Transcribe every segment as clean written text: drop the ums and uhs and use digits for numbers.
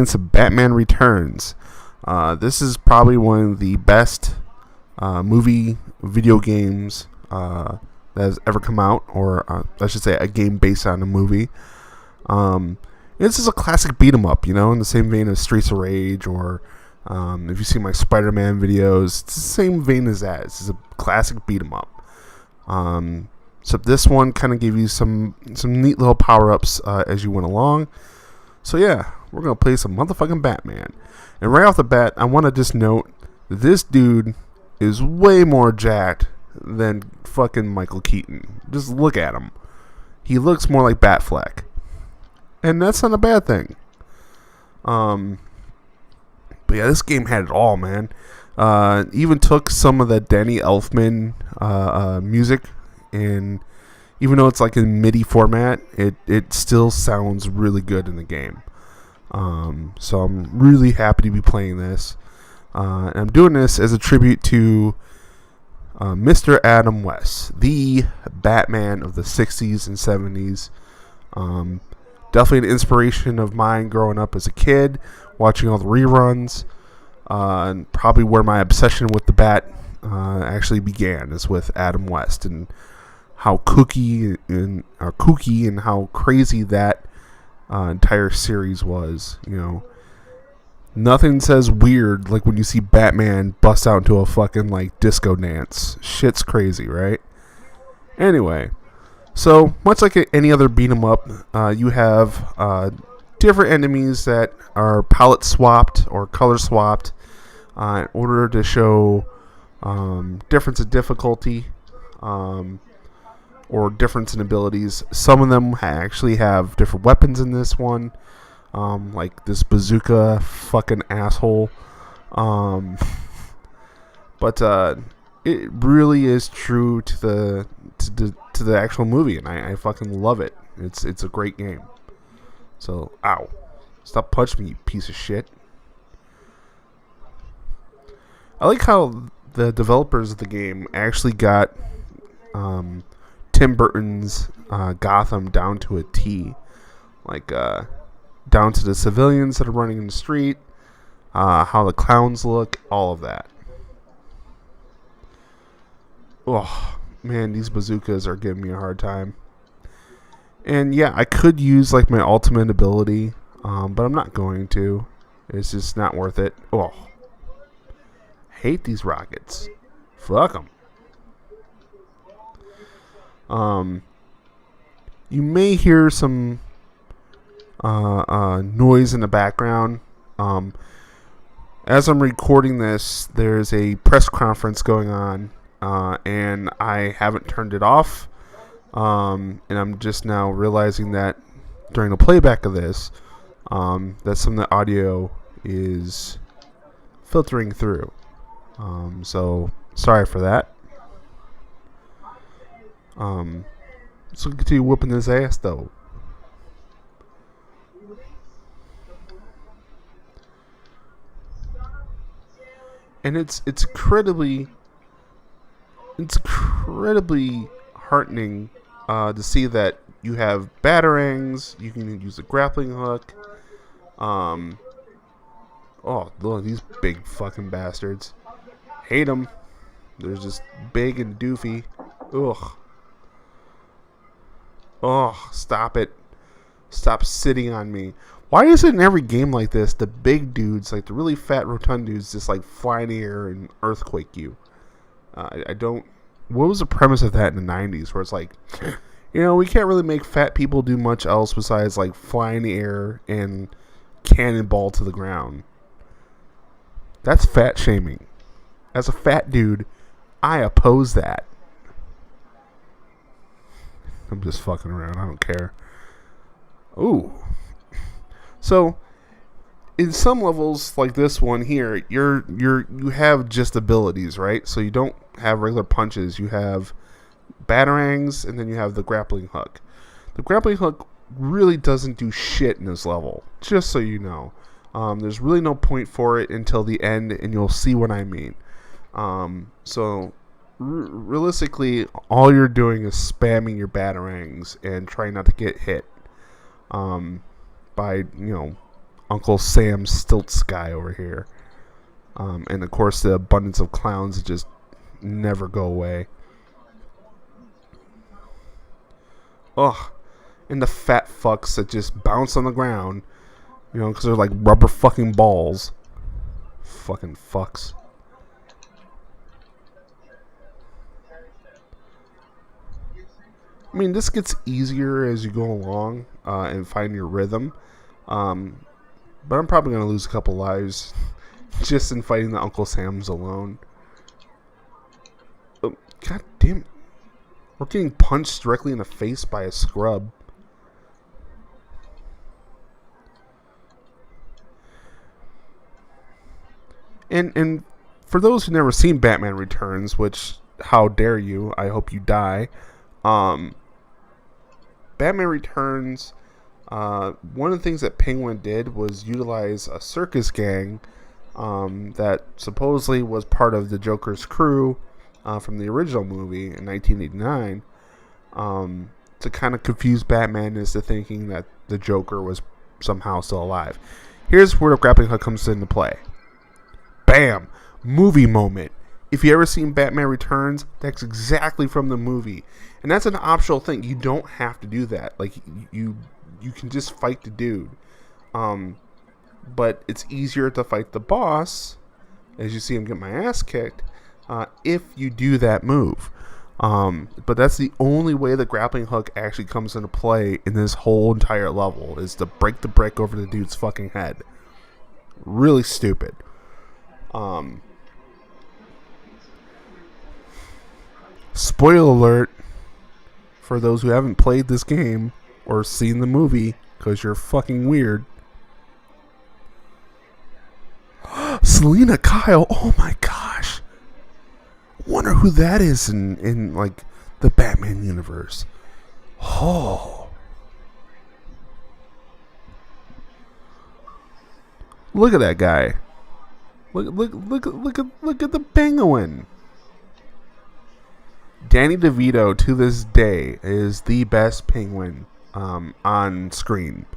playing some Batman Returns. This is probably one of the best video games that has ever come out, or I should say a game based on a movie. This is a classic beat 'em up, in the same vein as Streets of Rage, or if you see my Spider-Man videos, it's the same vein as that. This is a classic beat 'em up. So this one kind of gave you some neat little power-ups as you went along. So yeah, we're going to play some motherfucking Batman. And right off the bat, I want to just note that this dude is way more jacked than fucking Michael Keaton. Just look at him. He looks more like Batfleck. And that's not a bad thing. But yeah, this game had it all, man. Even took some of the Danny Elfman music, and even though it's like in MIDI format, it still sounds really good in the game. So I'm really happy to be playing this. And I'm doing this as a tribute to Mr. Adam West, the Batman of the 60s and 70s. Definitely an inspiration of mine growing up as a kid, watching all the reruns. And probably where my obsession with the Bat actually began, is with Adam West, and how kooky and how crazy that entire series was. Nothing says weird like when you see Batman bust out into a fucking like disco dance. Shit's crazy, right? Anyway, so much like any other beat 'em up, you have different enemies that are palette swapped or color swapped in order to show difference in difficulty or difference in abilities. Some of them actually have different weapons in this one, like this bazooka fucking asshole. But it really is true to the actual movie, and I fucking love it. It's a great game. So, ow. Stop punching me, you piece of shit. I like how the developers of the game actually got Tim Burton's Gotham down to a T. Like, down to the civilians that are running in the street, how the clowns look, all of that. Oh, man, these bazookas are giving me a hard time. And yeah, I could use like my ultimate ability, but I'm not going to. It's just not worth it. Oh, hate these rockets. Fuck them. You may hear some noise in the background. As I'm recording this, there's a press conference going on, and I haven't turned it off. And I'm just now realizing that during the playback of this, that some of the audio is filtering through. So sorry for that. So continue whooping his ass though. And it's incredibly heartening to see that you have batarangs. You can use a grappling hook. Oh, look at these big fucking bastards. Hate them. They're just big and doofy. Ugh. Oh, stop it. Stop sitting on me. Why is it in every game like this, the big dudes, like the really fat rotund dudes, just like fly in the air and earthquake you? I don't... What was the premise of that in the 90s, where it's like, we can't really make fat people do much else besides like fly in the air and cannonball to the ground? That's fat shaming. As a fat dude, I oppose that. I'm just fucking around. I don't care. Ooh. So, in some levels like this one here, you have just abilities, right? So you don't have regular punches. You have batarangs, and then you have the grappling hook. The grappling hook really doesn't do shit in this level, just so you know. There's really no point for it until the end, and you'll see what I mean. So realistically, all you're doing is spamming your batarangs and trying not to get hit by Uncle Sam Stilts guy over here. And of course, the abundance of clowns that just never go away. Ugh. And the fat fucks that just bounce on the ground. You know, because they're like rubber fucking balls. Fucking fucks. I mean, this gets easier as you go along and find your rhythm. But I'm probably going to lose a couple lives just in fighting the Uncle Sams alone. Oh, God damn it. We're getting punched directly in the face by a scrub. And for those who've never seen Batman Returns, which, how dare you, I hope you die. Batman Returns, one of the things that Penguin did was utilize a circus gang that supposedly was part of the Joker's crew from the original movie in 1989 to kind of confuse Batman into thinking that the Joker was somehow still alive. Here's where the grappling hook comes into play. Bam! Movie moment. If you ever seen Batman Returns, that's exactly from the movie. And that's an optional thing. You don't have to do that. Like, you can just fight the dude. But it's easier to fight the boss, as you see him get my ass kicked, if you do that move. But that's the only way the grappling hook actually comes into play in this whole entire level, is to break the brick over the dude's fucking head. Really stupid. Spoiler alert for those who haven't played this game or seen the movie, because you're fucking weird. Selena Kyle, oh my gosh. Wonder who that is in like the Batman universe. Oh. Look at that guy. Look at the penguin. Danny DeVito to this day is the best penguin on screen.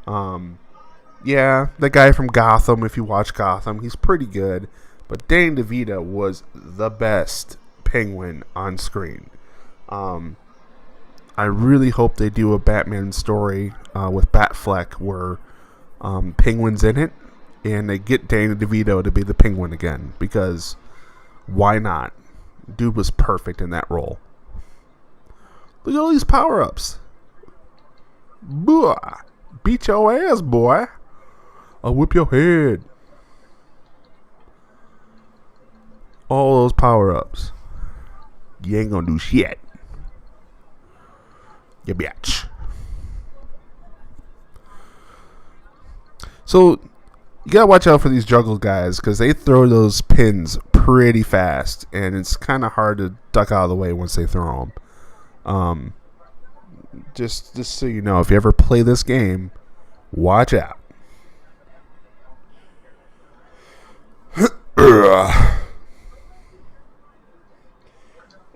Yeah, the guy from Gotham, if you watch Gotham, he's pretty good. But Danny DeVito was the best penguin on screen. I really hope they do a Batman story with Batfleck where Penguin's in it. And they get Danny DeVito to be the penguin again. Because why not? Dude was perfect in that role. Look at all these power-ups. Boy, beat your ass, boy. I'll whip your head. All those power-ups. You ain't gonna do shit. You bitch. So, you gotta watch out for these juggle guys, because they throw those pins pretty fast, and it's kind of hard to duck out of the way once they throw them. Just so you know, if you ever play this game, watch out.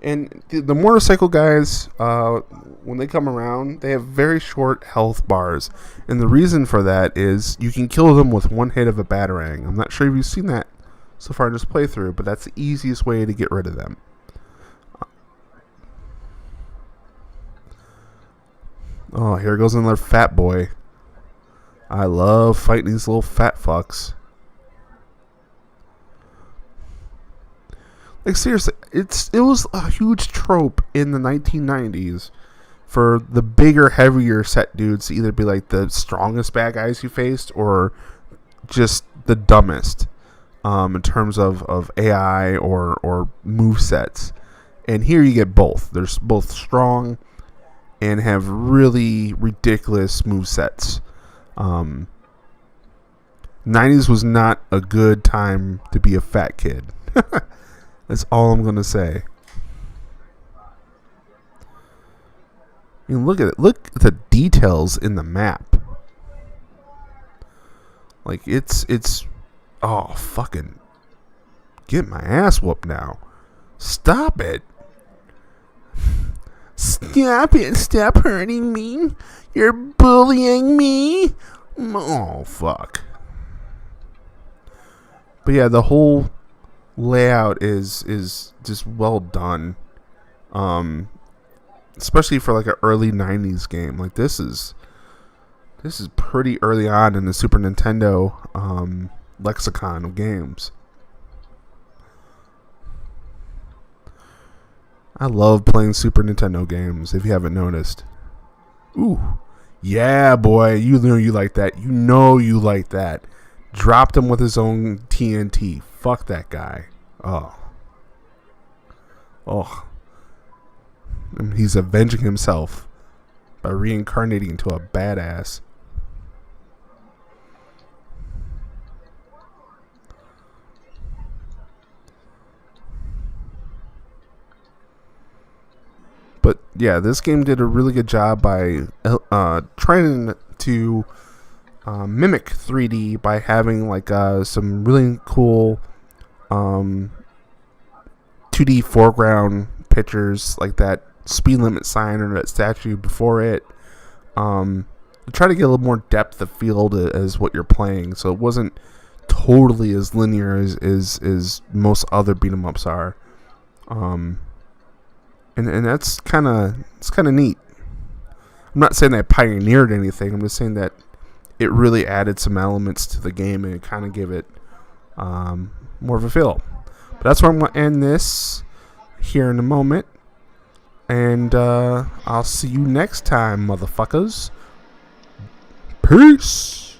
And the motorcycle guys, when they come around, they have very short health bars. And the reason for that is you can kill them with one hit of a batarang. I'm not sure if you've seen that so far in this playthrough, but that's the easiest way to get rid of them. Oh, here goes another fat boy. I love fighting these little fat fucks. Like, seriously, it was a huge trope in the 1990s for the bigger, heavier set dudes to either be like the strongest bad guys you faced or just the dumbest in terms of AI or move sets. And here you get both. They're both strong and have really ridiculous move sets. 90s was not a good time to be a fat kid. That's all I'm going to say. I mean, look at it. Look at the details in the map. Like, it's oh, fucking get my ass whooped now. Stop it. Stop it. Stop hurting me. You're bullying me. Oh, fuck. But yeah, the whole layout is just well done. Especially for like an early 90s game. Like this is pretty early on in the Super Nintendo lexicon of games. I love playing Super Nintendo games, if you haven't noticed. Ooh. Yeah, boy. You know you like that. You know you like that. Dropped him with his own TNT. Fuck that guy. Oh. Oh. And he's avenging himself by reincarnating into a badass. But yeah, this game did a really good job by trying to mimic 3D by having like some really cool 2D foreground pictures, like that speed limit sign or that statue before it. Try to get a little more depth of field as what you're playing, so it wasn't totally as linear as most other beat 'em ups are. And that's kind of neat. I'm not saying that I pioneered anything. I'm just saying that it really added some elements to the game and it kind of gave it more of a feel. But that's where I'm going to end this here in a moment. And I'll see you next time, motherfuckers. Peace.